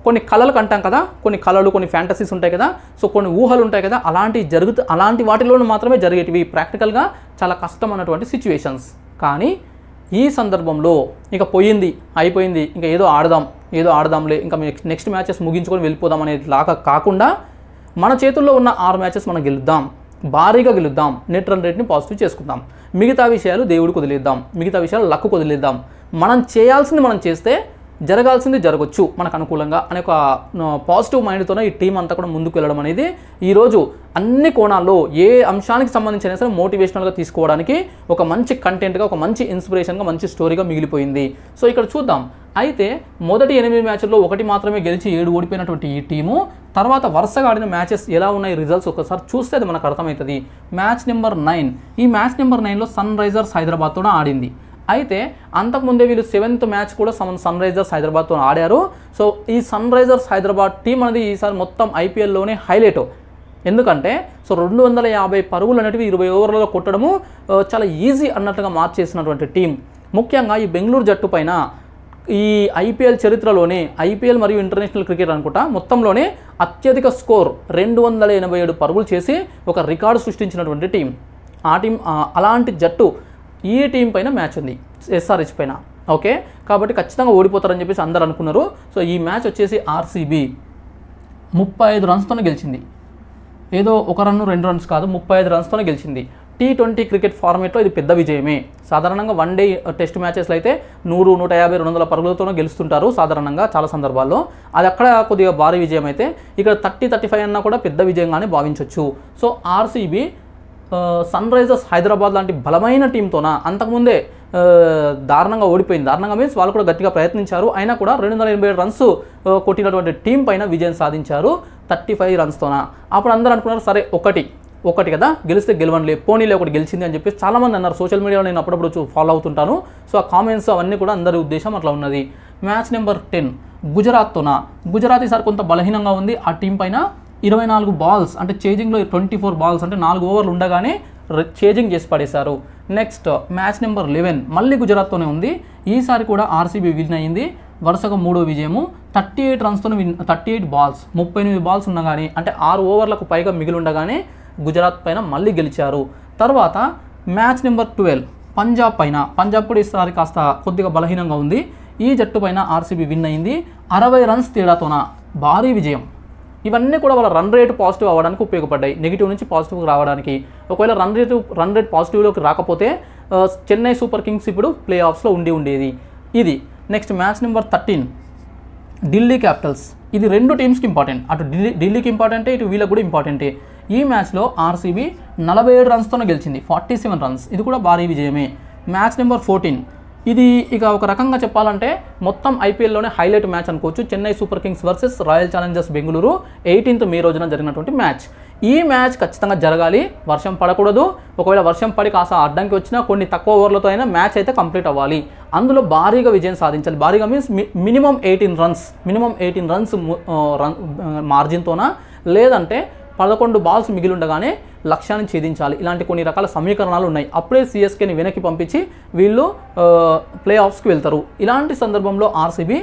కొన్ని కళలు కంటాం కదా, కొన్ని కళలు, కొన్ని ఫ్యాంటసీస్ ఉంటాయి కదా, సో కొన్ని ఊహలు ఉంటాయి కదా, అలాంటి వాటిలోనూ మాత్రమే జరిగేటివి. ప్రాక్టికల్గా చాలా కష్టం అన్నటువంటి సిచ్యువేషన్స్. కానీ ఈ సందర్భంలో ఇక అయిపోయింది, ఇంకా ఏదో ఆడదాం, ఏదో ఆడదాంలే ఇంకా నెక్స్ట్ మ్యాచెస్ ముగించుకొని వెళ్ళిపోదాం అనేది లాగా కాకుండా మన చేతుల్లో ఉన్న 6 మ్యాచెస్ మనం గెలుద్దాం, భారీగా గెలుద్దాం, నెట్ రన్ రేట్ని పాజిటివ్ చేసుకుందాం, మిగతా విషయాలు దేవుడికి వదిలేద్దాం, మిగతా విషయాలు లక్కు వదిలేద్దాం, మనం చేయాల్సింది మనం చేస్తే జరగాల్సింది జరగచ్చు మనకు అనుకూలంగా అనే ఒక పాజిటివ్ మైండ్తోనే ఈ టీం అంతా కూడా ముందుకు వెళ్ళడం అనేది ఈరోజు అన్ని కోణాల్లో ఏ అంశానికి సంబంధించిన సరే మోటివేషనల్గా తీసుకోవడానికి ఒక మంచి కంటెంట్గా, ఒక మంచి ఇన్స్పిరేషన్గా, మంచి స్టోరీగా మిగిలిపోయింది. సో ఇక్కడ చూద్దాం. అయితే మొదటి 8 మ్యాచ్ల్లో 1 మాత్రమే గెలిచి 7 ఓడిపోయినటువంటి ఈ టీము తర్వాత వరుసగా ఆడిన మ్యాచెస్ ఎలా ఉన్నాయి రిజల్ట్స్ ఒకసారి చూస్తే అది మనకు అర్థమవుతుంది. మ్యాచ్ నెంబర్ 9, ఈ మ్యాచ్ నెంబర్ 9లో సన్ రైజర్స్ హైదరాబాద్తో ఆడింది. అయితే అంతకుముందే వీళ్ళు 7th మ్యాచ్ కూడా సన్ రైజర్స్ హైదరాబాద్తో ఆడారు. సో ఈ సన్ రైజర్స్ హైదరాబాద్ టీం అనేది ఈసారి మొత్తం ఐపీఎల్లోనే హైలైట్. ఎందుకంటే సో 250 పరుగులు అనేటివి 20 ఓవర్లలో కొట్టడము చాలా ఈజీ అన్నట్లుగా మార్చేసినటువంటి టీం. ముఖ్యంగా ఈ బెంగళూరు జట్టు పైన ఈ ఐపీఎల్ చరిత్రలోనే, ఐపీఎల్ మరియు ఇంటర్నేషనల్ క్రికెట్ అనుకుంటా మొత్తంలోనే అత్యధిక స్కోర్ 287 పరుగులు చేసి ఒక రికార్డు సృష్టించినటువంటి టీం. ఆ టీం అలాంటి జట్టు ఈ టీం పైన మ్యాచ్ ఉంది, ఎస్ఆర్హెచ్ పైన. ఓకే, కాబట్టి ఖచ్చితంగా ఓడిపోతారని చెప్పేసి అందరు అనుకున్నారు. సో ఈ మ్యాచ్ వచ్చేసి ఆర్సీబీ 35 రన్స్తోనే గెలిచింది. ఏదో 1 రన్ 2 రన్స్ కాదు, 35 రన్స్తోనే గెలిచింది. T20 క్రికెట్ ఫార్మేట్లో ఇది పెద్ద విజయమే. సాధారణంగా వన్డే టెస్ట్ మ్యాచెస్లో అయితే 100, 150, 200 పరుగులతోనే గెలుస్తుంటారు సాధారణంగా చాలా సందర్భాల్లో. అది అక్కడ కొద్దిగా భారీ విజయం అయితే ఇక్కడ 30-35 అన్నా కూడా పెద్ద విజయంగానే భావించవచ్చు. So RCB Sunrisers Hyderabad లాంటి బలమైన టీంతోన అంతకుముందే దారుణంగా ఓడిపోయింది. దారుణంగా మీన్స్ వాళ్ళు కూడా గట్టిగా ప్రయత్నించారు, అయినా కూడా 287 రన్స్ కొట్టినటువంటి టీం పైన విజయం సాధించారు 35 రన్స్తోన. అప్పుడు అందరూ అనుకున్నారు సరే ఒకటి కదా గెలిస్తే గెలవనులే, పోనీలే ఒకటి గెలిచింది అని చెప్పేసి చాలామంది అన్నారు. సోషల్ మీడియాలో నేను అప్పుడప్పుడు ఫాలో అవుతుంటాను. సో ఆ కామెంట్స్ అవన్నీ కూడా అందరి ఉద్దేశం అట్లా ఉన్నది. మ్యాచ్ నెంబర్ 10 గుజరాత్ ఈసారి కొంత బలహీనంగా ఉంది. ఆ టీం పైన 24 బాల్స్ అంటే చేజింగ్లో 24 బాల్స్ అంటే 4 ఓవర్లు ఉండగానే చేజింగ్ చేసి పడేశారు. నెక్స్ట్ మ్యాచ్ నెంబర్ 11 మళ్ళీ గుజరాత్తోనే ఉంది. ఈసారి కూడా ఆర్సీబీ విన్ అయ్యింది, వరుసగా 3వ విజయము. 38 రన్స్తో 38 బాల్స్ 38 బాల్స్ ఉండగానే అంటే 6 ఓవర్లకు పైగా మిగిలి ఉండగానే గుజరాత్ పైన మళ్ళీ గెలిచారు. తర్వాత మ్యాచ్ నెంబర్ 12 పంజాబ్ కూడా ఈసారి కాస్త కొద్దిగా బలహీనంగా ఉంది. ఈ జట్టు పైన ఆర్సీబీ విన్ అయింది 60 రన్స్ తేడాతోన భారీ విజయం. ఇవన్నీ కూడా వాళ్ళ రన్ రేట్ పాజిటివ్ అవ్వడానికి ఉపయోగపడ్డాయి, నెగిటివ్ నుంచి పాజిటివ్కి రావడానికి. ఒకవేళ రన్ రేట్ పాజిటివ్లోకి రాకపోతే చెన్నై సూపర్ కింగ్స్ ఇప్పుడు ప్లే ఆఫ్స్లో ఉండేది. ఇది next match number 13 Delhi Capitals. ఇది 2 టీమ్స్కి ఇంపార్టెంట్, అటు ఢిల్లీకి ఇంపార్టెంటే, ఇటు వీళ్ళకి కూడా ఇంపార్టెంటే. ఈ మ్యాచ్లో ఆర్సీబీ 47 రన్స్తోనే గెలిచింది, 47 రన్స్. ఇది కూడా భారీ విజయమే. మ్యాచ్ నెంబర్ 14 ఇది ఇక ఒక రకంగా చెప్పాలంటే మొత్తం ఐపీఎల్లోనే హైలైట్ మ్యాచ్ అనుకోవచ్చు. Chennai super Kings versus royal Challengers Bengaluru 18th మే రోజున జరిగినటువంటి మ్యాచ్. ఈ మ్యాచ్ ఖచ్చితంగా జరగాలి, వర్షం పడకూడదు. ఒకవేళ వర్షం పడి కాస్త అడ్డంకి వచ్చినా కొన్ని తక్కువ ఓవర్లతో అయినా మ్యాచ్ అయితే కంప్లీట్ అవ్వాలి. అందులో భారీగా విజయం సాధించాలి. భారీగా మీన్స్ మినిమం 18 రన్స్ మార్జిన్తోన, లేదంటే 11 బాల్స్ మిగిలి ఉండగానే లక్ష్యాన్ని ఛేదించాలి. ఇలాంటి కొన్ని రకాల సమీకరణాలు ఉన్నాయి. అప్పుడే సిఎస్కేని వెనక్కి పంపించి వీళ్ళు ప్లే ఆఫ్స్కి వెళ్తారు. ఇలాంటి సందర్భంలో ఆర్సీబీ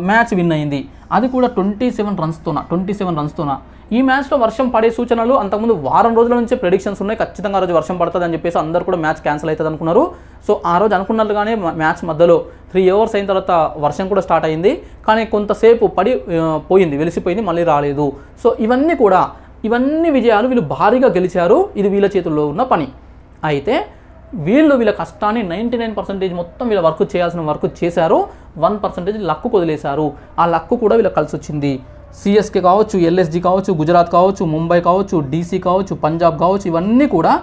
మ్యాచ్ విన్ అయింది, అది కూడా 27 రన్స్తోన. ఈ మ్యాచ్లో వర్షం పడే సూచనలు అంతకుముందు వారం రోజుల నుంచే ప్రెడిక్షన్స్ ఉన్నాయి. ఖచ్చితంగా ఆ రోజు వర్షం పడుతుంది అని చెప్పేసి అందరూ కూడా మ్యాచ్ క్యాన్సిల్ అవుతుంది అనుకున్నారు. సో ఆ రోజు అనుకున్నట్లుగానే మ్యాచ్ మధ్యలో 3 అవర్స్ అయిన తర్వాత వర్షం కూడా స్టార్ట్ అయింది, కానీ కొంతసేపు పడి వెలిసిపోయింది, మళ్ళీ రాలేదు. సో ఇవన్నీ విజయాలు వీళ్ళు భారీగా గెలిచారు. ఇది వీళ్ళ చేతుల్లో ఉన్న పని. అయితే వీళ్ళ కష్టాన్ని 99% మొత్తం వీళ్ళ వర్క్ చేయాల్సిన వర్క్ చేశారు, 1% లక్కు వదిలేశారు. ఆ లక్కు కూడా వీళ్ళకి కలిసి వచ్చింది. సిఎస్కే కావచ్చు, ఎల్ఎస్జీ కావచ్చు, గుజరాత్ కావచ్చు, ముంబై కావచ్చు, డీసీ కావచ్చు, పంజాబ్ కావచ్చు, ఇవన్నీ కూడా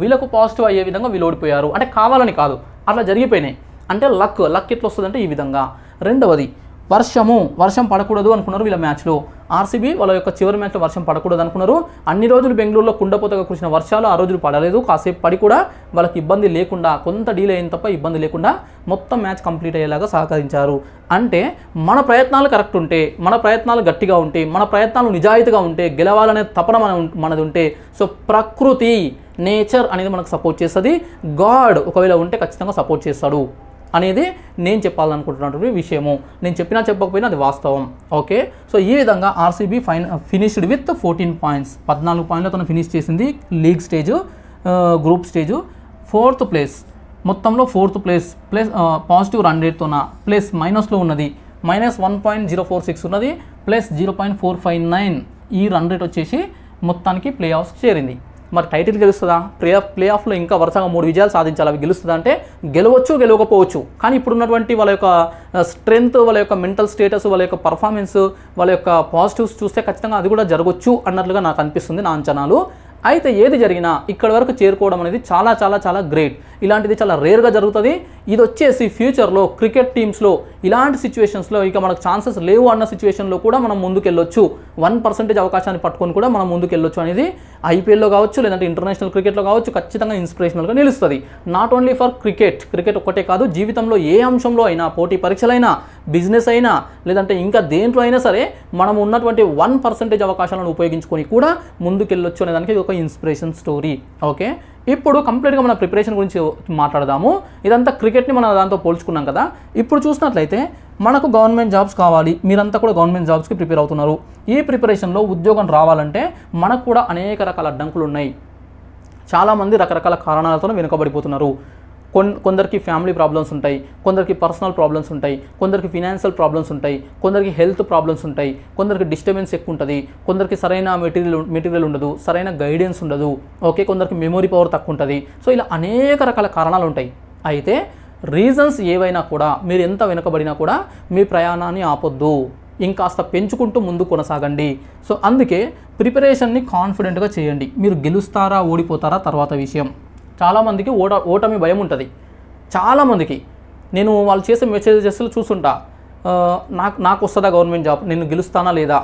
వీళ్ళకు పాజిటివ్ అయ్యే విధంగా వీళ్ళు ఓడిపోయారు. అంటే కావాలని కాదు, అట్లా జరిగిపోయినాయి. అంటే లక్ ఎట్లా వస్తుందంటే ఈ విధంగా. రెండవది వర్షం పడకూడదు అనుకున్నారు వీళ్ళ మ్యాచ్లో. ఆర్సీబీ వాళ్ళ యొక్క చివరి మ్యాచ్లో వర్షం పడకూడదు అనుకున్నారు. అన్ని రోజులు బెంగళూరులో కుండపోతగా కురిసిన వర్షాలు ఆ రోజులు పడలేదు. కాసేపు పడి కూడా వాళ్ళకి ఇబ్బంది లేకుండా, కొంత డీలే అయిన తప్ప ఇబ్బంది లేకుండా మొత్తం మ్యాచ్ కంప్లీట్ అయ్యేలాగా సహకరించారు. అంటే మన ప్రయత్నాలు కరెక్ట్ ఉంటే, మన ప్రయత్నాలు గట్టిగా ఉంటే, మన ప్రయత్నాలు నిజాయితీగా ఉంటే, గెలవాలనే తపన మనది ఉంటే, సో ప్రకృతి నేచర్ అనేది మనకు సపోర్ట్ చేస్తుంది. గాడ్ ఒకవేళ ఉంటే ఖచ్చితంగా సపోర్ట్ చేస్తాడు అనేది నేను చెప్పాలనుకుంటున్నటువంటి విషయము. నేను చెప్పకపోయినా అది వాస్తవం. ఓకే, సో ఈ విధంగా ఆర్సీబీ ఫినిష్డ్ విత్ 14 పాయింట్స్, 14 పాయింట్లతో ఫినిష్ చేసింది league stage, group stage. 4th place మొత్తంలో 4th place plus positive run రేట్తోన ప్లస్ మైనస్లో ఉన్నది -1.046 ఉన్నది ప్లస్ 0.459 ఈ రన్ రేట్ వచ్చేసి మొత్తానికి ప్లే ఆఫ్స్ చేరింది. మరి టైటిల్ గెలుస్తుందా? ప్లే ఆఫ్లో ఇంకా వరుసగా 3 విజయాలు సాధించాలి. అవి గెలుస్తుందా అంటే గెలవచ్చు, గెలవకపోవచ్చు. కానీ ఇప్పుడున్నటువంటి వాళ్ళ యొక్క స్ట్రెంగ్త్, వాళ్ళ యొక్క మెంటల్ స్టేటస్, వాళ్ళ యొక్క పర్ఫార్మెన్స్, వాళ్ళ యొక్క పాజిటివ్స్ చూస్తే ఖచ్చితంగా అది కూడా జరగవచ్చు అన్నట్లుగా నాకు అనిపిస్తుంది నా అంచనాలు. అయితే ఏది జరిగినా ఇక్కడి వరకు చేరుకోవడం అనేది చాలా చాలా చాలా గ్రేట్. ఇలాంటిది చాలా రేర్గా జరుగుతుంది. ఇది వచ్చేసి ఫ్యూచర్లో క్రికెట్ టీమ్స్లో ఇలాంటి సిచ్యువేషన్స్లో ఇక మనకు ఛాన్సెస్ లేవు అన్న సిచ్యువేషన్లో కూడా మనం ముందుకెళ్ళొచ్చు. 1% అవకాశాన్ని పట్టుకొని కూడా మనం ముందుకెళ్ళొచ్చు అనేది ఐపీఎల్లో కావచ్చు, లేదంటే ఇంటర్నేషనల్ క్రికెట్లో కావచ్చు, ఖచ్చితంగా ఇన్స్పిరేషనల్గా నిలుస్తుంది. నాట్ ఓన్లీ ఫర్ క్రికెట్ ఒక్కటే కాదు, జీవితంలో ఏ అంశంలో అయినా, పోటీ పరీక్షలైనా, బిజినెస్ అయినా, లేదంటే ఇంకా దేంట్లో అయినా సరే మనం ఉన్నటువంటి 1% అవకాశాలను ఉపయోగించుకొని కూడా ముందుకెళ్ళొచ్చు అనేదానికి ఇది ఒక ఇన్స్పిరేషన్ స్టోరీ. ఓకే, ఇప్పుడు కంప్లీట్గా మన ప్రిపరేషన్ గురించి మాట్లాడదాము. ఇదంతా క్రికెట్ని మనం దాంతో పోల్చుకున్నాం కదా. ఇప్పుడు చూసినట్లయితే మనకు గవర్నమెంట్ జాబ్స్ కావాలి. మీరంతా కూడా గవర్నమెంట్ జాబ్స్కి ప్రిపేర్ అవుతున్నారు. ఈ ప్రిపరేషన్లో ఉద్యోగం రావాలంటే మనకు కూడా అనేక రకాల అడ్డంకులు ఉన్నాయి. చాలామంది రకరకాల కారణాలతో వెనుకబడిపోతున్నారు. కొందరికి ఫ్యామిలీ ప్రాబ్లమ్స్ ఉంటాయి, కొందరికి పర్సనల్ ప్రాబ్లమ్స్ ఉంటాయి, కొందరికి ఫినాన్షియల్ ప్రాబ్లమ్స్ ఉంటాయి, కొందరికి హెల్త్ ప్రాబ్లమ్స్ ఉంటాయి, కొందరికి డిస్టర్బెన్స్ ఎక్కువ ఉంటుంది, కొందరికి సరైన మెటీరియల్ ఉండదు, సరైన గైడెన్స్ ఉండదు. ఓకే, కొందరికి మెమొరీ పవర్ తక్కువ ఉంటుంది. సో ఇలా అనేక రకాల కారణాలు ఉంటాయి. అయితే రీజన్స్ ఏవైనా కూడా మీరు ఎంత వెనుకబడినా కూడా మీ ప్రయాణాన్ని ఆపొద్దు, ఇంకాస్త పెంచుకుంటూ ముందు కొనసాగండి. సో అందుకే ప్రిపరేషన్ని కాన్ఫిడెంట్గా చేయండి. మీరు గెలుస్తారా ఓడిపోతారా తర్వాత విషయం. చాలామందికి ఓటమి భయం ఉంటుంది. చాలామందికి నేను వాళ్ళు చేసే మెసేజెస్లో చూస్తుంటా, నాకు వస్తుందా గవర్నమెంట్ జాబ్, నేను గెలుస్తానా లేదా,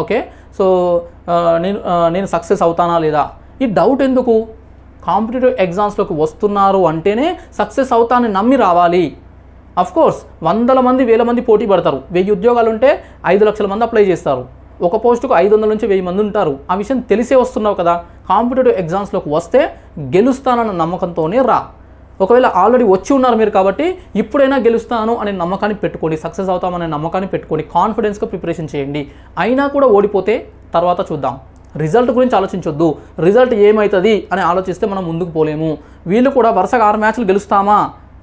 ఓకే సో నేను సక్సెస్ అవుతానా లేదా. ఈ డౌట్ ఎందుకు? కాంపిటేటివ్ ఎగ్జామ్స్లోకి వస్తున్నారు అంటేనే సక్సెస్ అవుతానని నమ్మి రావాలి. అఫ్కోర్స్ 100 మంది 1000 మంది పోటీ పడతారు. 1000 ఉద్యోగాలు ఉంటే 5 లక్షల మంది అప్లై చేస్తారు. ఒక పోస్టుకు 500 నుంచి 1000 మంది ఉంటారు. ఆ విషయం తెలిసే వస్తున్నావు కదా. కాంపిటేటివ్ ఎగ్జామ్స్లోకి వస్తే గెలుస్తానన్న నమ్మకంతోనే రా. ఒకవేళ ఆల్రెడీ వచ్చి ఉన్నారు మీరు కాబట్టి ఇప్పుడైనా గెలుస్తాను అనే నమ్మకాన్ని పెట్టుకోండి, సక్సెస్ అవుతామనే నమ్మకాన్ని పెట్టుకోండి, కాన్ఫిడెన్స్గా ప్రిపరేషన్ చేయండి. అయినా కూడా ఓడిపోతే తర్వాత చూద్దాం. రిజల్ట్ గురించి ఆలోచించొద్దు. రిజల్ట్ ఏమవుతుంది అని ఆలోచిస్తే మనం ముందుకు పోలేము. వీళ్ళు కూడా వరుసగా 6 మ్యాచ్లు గెలుస్తామా,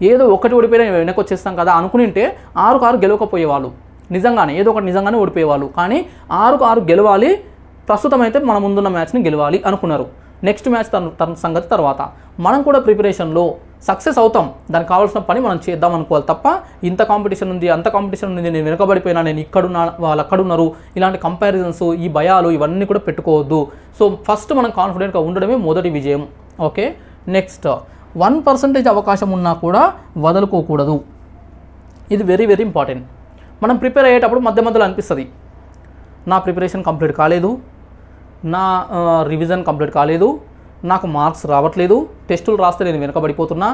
ఏదో ఒకటి ఓడిపోయినా వెనక్కి వచ్చేస్తాం కదా అనుకుంటే 6 గెలవకపోయేవాళ్ళు. నిజంగానే ఏదో ఒకటి నిజంగానే ఓడిపోయేవాళ్ళు. కానీ 6 గెలవాలి, ప్రస్తుతం అయితే మన ముందున్న మ్యాచ్ని గెలవాలి అనుకున్నారు. నెక్స్ట్ మ్యాచ్ తన సంగతి తర్వాత. మనం కూడా ప్రిపరేషన్లో సక్సెస్ అవుతాం. దానికి కావాల్సిన పని మనం చేద్దాం అనుకోవాలి తప్ప ఇంత కాంపిటీషన్ ఉంది, అంత కాంపిటీషన్ ఉంది, నేను వెనుకబడిపోయినా, నేను ఇక్కడున్నా, వాళ్ళు అక్కడున్నారు, ఇలాంటి కంపారిజన్స్, ఈ భయాలు ఇవన్నీ కూడా పెట్టుకోవద్దు. సో ఫస్ట్ మనం కాన్ఫిడెంట్గా ఉండడమే మొదటి విజయం. ఓకే, నెక్స్ట్ 1% అవకాశం ఉన్నా కూడా వదులుకోకూడదు. ఇది వెరీ వెరీ ఇంపార్టెంట్. మనం ప్రిపేర్ అయ్యేటప్పుడు మధ్య మధ్యలో అనిపిస్తుంది, నా ప్రిపరేషన్ కంప్లీట్ కాలేదు, నా రివిజన్ కంప్లీట్ కాలేదు, నాకు మార్క్స్ రావట్లేదు, టెస్టులు రాస్తే నేను వెనకబడిపోతున్నా,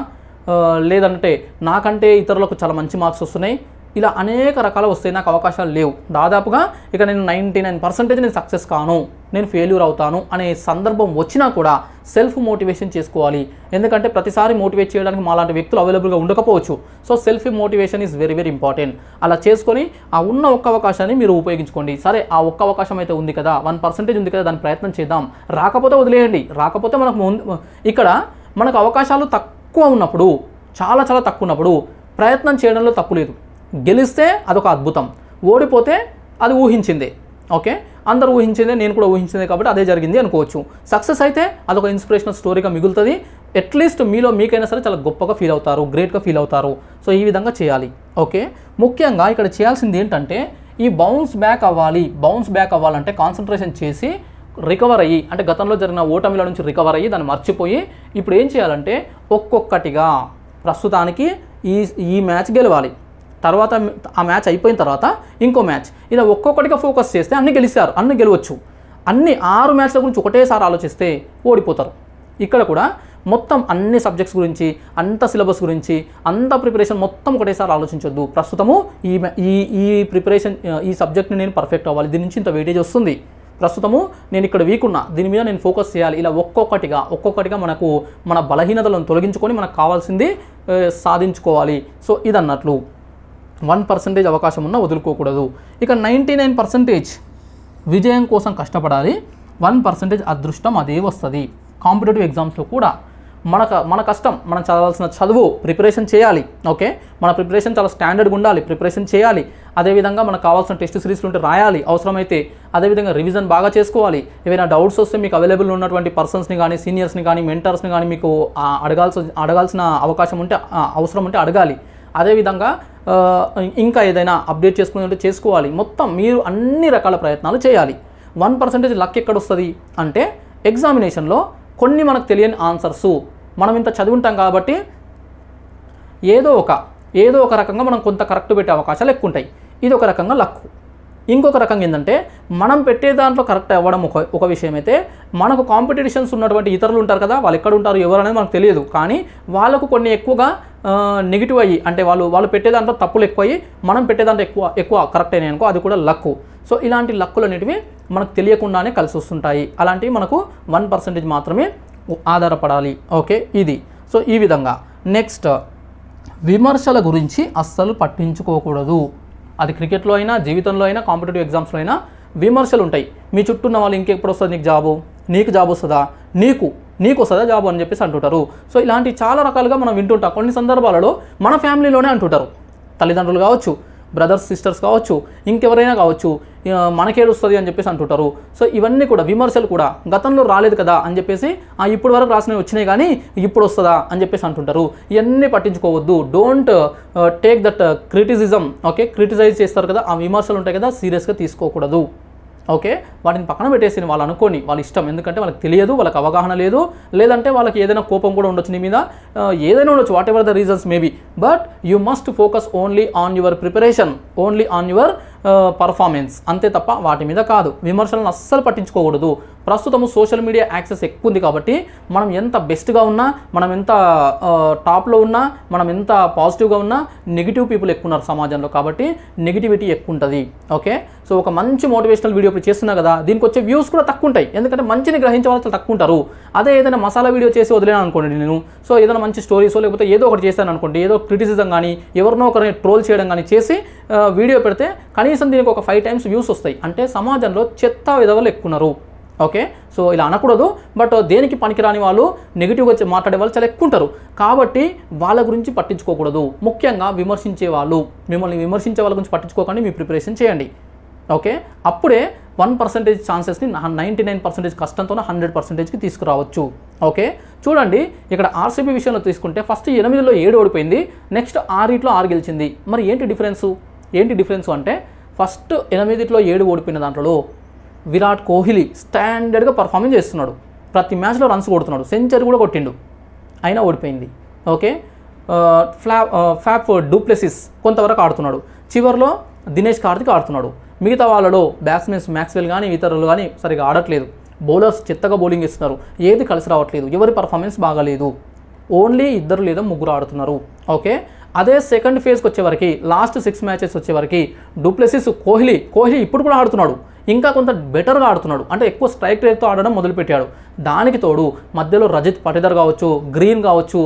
లేదంటే నాకంటే ఇతరులకు చాలా మంచి మార్క్స్ వస్తున్నాయి, ఇలా అనేక రకాలు వస్తాయి, నాకు అవకాశాలు లేవు, దాదాపుగా ఇక నేను 99% నేను సక్సెస్ కాను, నేను ఫెయిల్యూర్ అవుతాను అనే సందర్భం వచ్చినా కూడా సెల్ఫ్ మోటివేషన్ చేసుకోవాలి. ఎందుకంటే ప్రతిసారి మోటివేట్ చేయడానికి మాలాంటి వ్యక్తులు అవైలబుల్గా ఉండకపోవచ్చు. So self motivation is very very important. అలా చేసుకొని ఆ ఉన్న ఒక్క అవకాశాన్ని మీరు ఉపయోగించుకోండి. సరే, ఆ ఒక్క అవకాశం అయితే ఉంది కదా, 1% ఉంది కదా, దాని ప్రయత్నం చేద్దాం. రాకపోతే వదిలేయండి. రాకపోతే ఇక్కడ మనకు అవకాశాలు తక్కువ ఉన్నప్పుడు, చాలా చాలా తక్కువ ఉన్నప్పుడు ప్రయత్నం చేయడంలో తప్పు లేదు. గెలిస్తే అదొక అద్భుతం, ఓడిపోతే అది ఊహించిందే. ఓకే, అందరూ ఊహించిందే, నేను కూడా ఊహించిందే కాబట్టి అదే జరిగింది అనుకోవచ్చు. సక్సెస్ అయితే అదొక ఇన్స్పిరేషనల్ స్టోరీగా మిగులుతుంది. అట్లీస్ట్ మీలో మీకైనా సరే చాలా గొప్పగా ఫీల్ అవుతారు, గ్రేట్గా ఫీల్ అవుతారు. సో ఈ విధంగా చేయాలి. ఓకే, ముఖ్యంగా ఇక్కడ చేయాల్సింది ఏంటంటే ఈ బౌన్స్ బ్యాక్ అవ్వాలంటే కాన్సన్ట్రేషన్ చేసి రికవర్ అయ్యి, అంటే గతంలో జరిగిన ఓటమిల నుంచి రికవర్ అయ్యి దాన్ని మర్చిపోయి ఇప్పుడు ఏం చేయాలంటే ఒక్కొక్కటిగా ప్రస్తుతానికి ఈ మ్యాచ్ గెలవాలి, తర్వాత ఆ మ్యాచ్ అయిపోయిన తర్వాత ఇంకో మ్యాచ్, ఇలా ఒక్కొక్కటిగా ఫోకస్ చేస్తే అన్ని గెలవచ్చు. అన్ని 6 మ్యాచ్ల గురించి ఒకటేసారి ఆలోచిస్తే ఓడిపోతారు. ఇక్కడ కూడా మొత్తం అన్ని సబ్జెక్ట్స్ గురించి, అంత సిలబస్ గురించి, అంత ప్రిపరేషన్ మొత్తం ఒకటేసారి ఆలోచించొద్దు. ప్రస్తుతము ఈ ప్రిపరేషన్, ఈ సబ్జెక్ట్ని నేను పర్ఫెక్ట్ అవ్వాలి, దీని నుంచి ఇంత వెయిటేజ్ వస్తుంది, ప్రస్తుతము నేను ఇక్కడ వీక్ ఉన్నా, దీని మీద నేను ఫోకస్ చేయాలి. ఇలా ఒక్కొక్కటిగా మనకు మన బలహీనతలను తొలగించుకొని మనకు కావాల్సింది సాధించుకోవాలి. సో ఇదన్నట్లు 1% అవకాశం ఉన్నా వదులుకోకూడదు. ఇక 99% విజయం కోసం కష్టపడాలి. 1% అదృష్టం అదే వస్తుంది. కాంపిటేటివ్ ఎగ్జామ్స్లో కూడా మన కష్టం, మనం చదవాల్సిన చదువు, ప్రిపరేషన్ చేయాలి. ఓకే, మన ప్రిపరేషన్ చాలా స్టాండర్డ్గా ఉండాలి, ప్రిపరేషన్ చేయాలి. అదేవిధంగా మనకు కావాల్సిన టెస్ట్ సిరీస్లు ఉంటే రాయాలి అవసరమైతే. అదేవిధంగా రివిజన్ బాగా చేసుకోవాలి. ఏవైనా డౌట్స్ వస్తే మీకు అవైలబుల్ ఉన్నటువంటి పర్సన్స్ని కానీ, సీనియర్స్ని కానీ, మెంటర్స్ని కానీ మీకు అడగాల్సిన అవకాశం ఉంటే, అవసరం ఉంటే అడగాలి. అదేవిధంగా ఇంకా ఏదైనా అప్డేట్ చేసుకుని చేసుకోవాలి. మొత్తం మీరు అన్ని రకాల ప్రయత్నాలు చేయాలి. 1% లక్ ఎక్కడొస్తుంది అంటే ఎగ్జామినేషన్లో కొన్ని మనకు తెలియని ఆన్సర్సు మనం ఇంత చదువుంటాం కాబట్టి ఏదో ఒక రకంగా మనం కొంత కరెక్ట్ పెట్టే అవకాశాలు ఎక్కువ ఉంటాయి. ఇది ఒక రకంగా లక్. ఇంకొక రకంగా ఏంటంటే మనం పెట్టే దాంట్లో కరెక్ట్ అవ్వడం ఒక విషయం అయితే, మనకు కాంపిటీషన్స్ ఉన్నటువంటి ఇతరులు ఉంటారు కదా, వాళ్ళు ఎక్కడ ఉంటారు ఎవరు అనేది మనకు తెలియదు. కానీ వాళ్ళకు కొన్ని ఎక్కువగా నెగిటివ్ అయ్యి, అంటే వాళ్ళు పెట్టే దాంట్లో తప్పులు ఎక్కువ అయ్యి మనం పెట్టే దాంట్లో ఎక్కువ కరెక్ట్ అయినాయి అనుకో, అది కూడా లక్. సో ఇలాంటి లక్కులు అనేటివి మనకు తెలియకుండానే కలిసి వస్తుంటాయి. అలాంటివి మనకు 1% మాత్రమే ఆధారపడాలి. ఓకే, ఇది. సో ఈ విధంగా. నెక్స్ట్, విమర్శల గురించి అస్సలు పట్టించుకోకూడదు. అది క్రికెట్లో అయినా, జీవితంలో అయినా, కాంపిటేటివ్ ఎగ్జామ్స్లో అయినా విమర్శలు ఉంటాయి. మీ చుట్టూ ఉన్న వాళ్ళు ఇంకెప్పుడు వస్తుంది నీకు జాబు, నీకు జాబ్ వస్తుందా, నీకు వస్తుందా జాబు అని చెప్పేసి అంటుంటారు. సో ఇలాంటి చాలా రకాలుగా మనం వింటుంటాం. కొన్ని సందర్భాలలో మన ఫ్యామిలీలోనే అంటుంటారు, తల్లిదండ్రులు కావచ్చు, బ్రదర్స్ సిస్టర్స్ కావచ్చు, ఇంకెవరైనా కావచ్చు, మనకేడుస్తుంది అని చెప్పేసి అంటుంటారు. సో ఇవన్నీ కూడా విమర్శలు కూడా, గతంలో రాలేదు కదా అని చెప్పేసి ఇప్పుడు వరకు రాసినవి వచ్చినాయి కానీ ఇప్పుడు వస్తుందా అని చెప్పేసి అంటుంటారు. ఇవన్నీ పట్టించుకోవద్దు. Don't take that criticism. Okay, criticise చేస్తారు కదా, ఆ విమర్శలు ఉంటాయి కదా, సీరియస్గా తీసుకోకూడదు. ఓకే, వాటిని పక్కన పెట్టేసి వాళ్ళు అనుకోని వాళ్ళ ఇష్టం. ఎందుకంటే వాళ్ళకి తెలియదు, వాళ్ళకి అవగాహన లేదు, లేదంటే వాళ్ళకి ఏదైనా కోపం కూడా ఉండొచ్చు నీ మీద, ఏదైనా ఉండొచ్చు, what ever the reasons maybe. But you must focus only on your preparation, only on your performance, అంతే తప్ప వాటి మీద కాదు. విమర్శలను అస్సలు పట్టించుకోకూడదు. ప్రస్తుతము సోషల్ మీడియా యాక్సెస్ ఎక్కువ ఉంది కాబట్టి మనం ఎంత బెస్ట్గా ఉన్నా, మనం ఎంత టాప్లో ఉన్నా, మనం ఎంత పాజిటివ్గా ఉన్నా, నెగిటివ్ పీపుల్ ఎక్కువ ఉన్నారు సమాజంలో. కాబట్టి నెగిటివిటీ ఎక్కువ ఉంటుంది. ఓకే, సో ఒక మంచి మోటివేషనల్ వీడియో ఇప్పుడు చేస్తున్నా కదా, దీనికి వచ్చే వ్యూస్ కూడా తక్కువ ఉంటాయి. ఎందుకంటే మంచిని గ్రహించే వాళ్ళు తక్కువ ఉంటారు. అదే ఏదైనా మసాలా వీడియో చేసి వదిలేను అనుకోండి నేను, సో ఏదైనా మంచి స్టోరీసో లేకపోతే ఏదో ఒకటి చేశాను అనుకోండి, ఏదో క్రిటిసిజం కానీ, ఎవరినో ఒకరిని ట్రోల్ చేయడం కానీ చేసి వీడియో పెడితే కనీసం దీనికి ఒక 5 times వ్యూస్ వస్తాయి. అంటే సమాజంలో చెత్త విధవలు ఎక్కువ ఉన్నారు. ఓకే, సో ఇలా అనకూడదు, బట్ దేనికి పనికిరాని వాళ్ళు, నెగిటివ్గా మాట్లాడే వాళ్ళు చాలా ఎక్కువ ఉంటారు. కాబట్టి వాళ్ళ గురించి పట్టించుకోకూడదు. ముఖ్యంగా విమర్శించే వాళ్ళు, మిమ్మల్ని విమర్శించే వాళ్ళ గురించి పట్టించుకోకండి, మీ ప్రిపరేషన్ చేయండి. ఓకే, అప్పుడే 1% ఛాన్సెస్ని 99% కష్టంతో 100%కి తీసుకురావచ్చు. ఓకే, చూడండి ఇక్కడ ఆర్సీబీ విషయంలో తీసుకుంటే ఫస్ట్ 8లో 7 ఓడిపోయింది, నెక్స్ట్ 6 గెలిచింది. మరి ఏంటి డిఫరెన్స్ అంటే ఫస్ట్ 8లో 7 ఓడిపోయిన దాంట్లో విరాట్ కోహ్లీ స్టాండర్డ్గా పర్ఫార్మెన్స్ చేస్తున్నాడు, ప్రతి మ్యాచ్లో రన్స్ కొడుతున్నాడు, సెంచరీ కూడా కొట్టిండు, అయినా ఓడిపోయింది. ఓకే, ఫ్యాప్ డూప్లెసిస్ కొంతవరకు ఆడుతున్నాడు, చివరిలో దినేష్ కార్తిక్ ఆడుతున్నాడు. మిగతా వాళ్ళలో బ్యాట్స్మెన్స్ మ్యాక్స్వెల్ కానీ ఇతరులు కానీ సరిగా ఆడట్లేదు, బౌలర్స్ చెత్తగా బౌలింగ్ ఇస్తున్నారు, ఏది కలిసి రావట్లేదు, ఎవరి పర్ఫార్మెన్స్ బాగాలేదు, ఓన్లీ 2 లేదా 3 ఆడుతున్నారు. ఓకే, అదే సెకండ్ ఫేజ్కి వచ్చేవరకు, లాస్ట్ 6 మ్యాచెస్ వచ్చేవరకు డూప్లెసిస్, కోహ్లీ ఇప్పుడు కూడా ఆడుతున్నాడు, ఇంకా కొంత బెటర్గా ఆడుతున్నాడు, అంటే ఎక్కువ స్ట్రైక్ రేట్తో ఆడడం మొదలుపెట్టాడు. దానికి తోడు మధ్యలో రజత్ పటిదార్ కావచ్చు, గ్రీన్ కావచ్చు,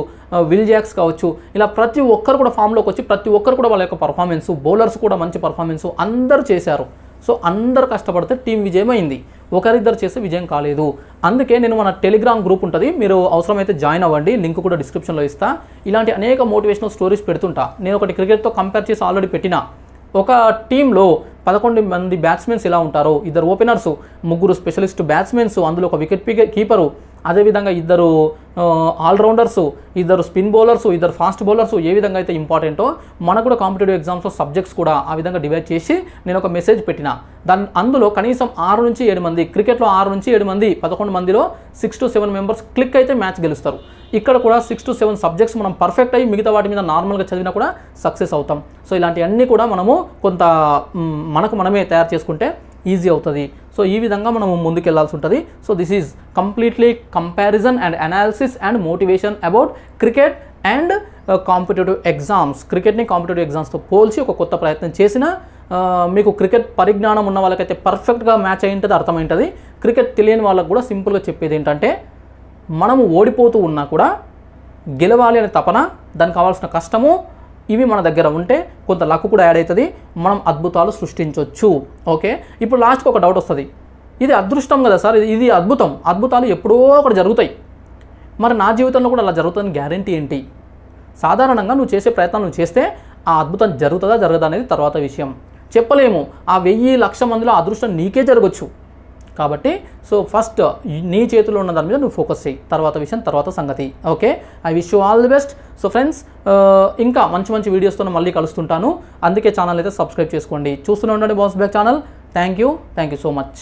విల్ జాక్స్ కావచ్చు, ఇలా ప్రతి ఒక్కరు కూడా ఫామ్లోకి వచ్చి ప్రతి ఒక్కరు కూడా వాళ్ళ యొక్క పర్ఫార్మెన్స్, బౌలర్స్ కూడా మంచి పర్ఫార్మెన్స్ అందరూ చేశారు. సో అందరు కష్టపడితే టీం విజయమైంది, ఒకరిద్దరు చేస్తే విజయం కాలేదు. అందుకే నేను మన టెలిగ్రామ్ గ్రూప్ ఉంటుంది, మీరు అవసరమైతే జాయిన్ అవ్వండి, లింక్ కూడా డిస్క్రిప్షన్లో ఇస్తా. ఇలాంటి అనేక మోటివేషనల్ స్టోరీస్ పెడుతుంటా. నేను ఒకటి క్రికెట్తో కంపేర్ చేసి ఆల్రెడీ పెట్టిన. ఒక టీంలో 11 మంది బ్యాట్స్మెన్స్ ఎలా ఉంటారో, 2 ఓపెనర్స్, 3 స్పెషలిస్ట్ బ్యాట్స్మెన్స్, అందులో ఒక వికెట్ కీపరు, అదేవిధంగా 2 allrounders, 2 spin bowlers, 2 fast bowlers ఏ విధంగా అయితే ఇంపార్టెంటో మనకు కూడా కాంపిటేటివ్ ఎగ్జామ్స్లో సబ్జెక్ట్స్ కూడా ఆ విధంగా డివైడ్ చేసి నేను ఒక మెసేజ్ పెట్టిన. అందులో కనీసం 6 నుంచి 7 మంది, క్రికెట్లో 6 నుంచి 7 మంది, 11 మందిలో 6 to 7 మెంబర్స్ క్లిక్ అయితే మ్యాచ్ గెలుస్తారు. ఇక్కడ కూడా 6 to 7 సబ్జెక్ట్స్ మనం పర్ఫెక్ట్ అయ్యి మిగతా వాటి మీద నార్మల్గా చదివినా కూడా సక్సెస్ అవుతాం. సో ఇలాంటివన్నీ కూడా మనము కొంత మనకు మనమే తయారు చేసుకుంటే ఈజీ అవుతుంది. సో ఈ విధంగా మనము ముందుకెళ్లాల్సి ఉంటుంది. So this is completely comparison and analysis and motivation about cricket and competitive exams. క్రికెట్ని కాంపిటేటివ్ ఎగ్జామ్స్తో పోల్చి ఒక కొత్త ప్రయత్నం చేసిన మీకు క్రికెట్ పరిజ్ఞానం ఉన్న వాళ్ళకైతే పర్ఫెక్ట్గా మ్యాచ్ అయి ఉంటుంది, అర్థమైంటుంది. క్రికెట్ తెలియని వాళ్ళకు కూడా సింపుల్గా చెప్పేది ఏంటంటే, మనము ఓడిపోతూ ఉన్నా కూడా గెలవాలి అనే తపన, దానికి కావాల్సిన కష్టము, ఇవి మన దగ్గర ఉంటే కొంత లక్ కూడా యాడ్ అవుతుంది, మనం అద్భుతాలు సృష్టించవచ్చు. ఓకే, ఇప్పుడు లాస్ట్కి ఒక డౌట్ వస్తుంది, ఇది అదృష్టం కదా సార్, ఇది అద్భుతాలు ఎప్పుడో ఒకటి జరుగుతాయి, మరి నా జీవితంలో కూడా అలా జరుగుతుందని గ్యారంటీ ఏంటి? సాధారణంగా నువ్వు చేసే ప్రయత్నం నువ్వు చేస్తే ఆ అద్భుతం జరుగుతుందా జరగదా అనేది తర్వాత విషయం. చెప్పలేము. ఆ 1000,00,000 మందిలో అదృష్టం నీకే జరగచ్చు. కాబట్టి సో ఫస్ట్ నీ చేతిలో ఉన్న దాని మీద నువ్వు ఫోకస్ చేయి, తర్వాత విషయం తర్వాత సంగతి. Okay, I wish you all the best. So friends, ఇంకా మంచి మంచి వీడియోస్తో మళ్ళీ కలుస్తుంటాను. అందుకే ఛానల్ అయితే సబ్స్క్రైబ్ చేసుకోండి. చూస్తూనే ఉండండి bounce back channel. Thank you so much.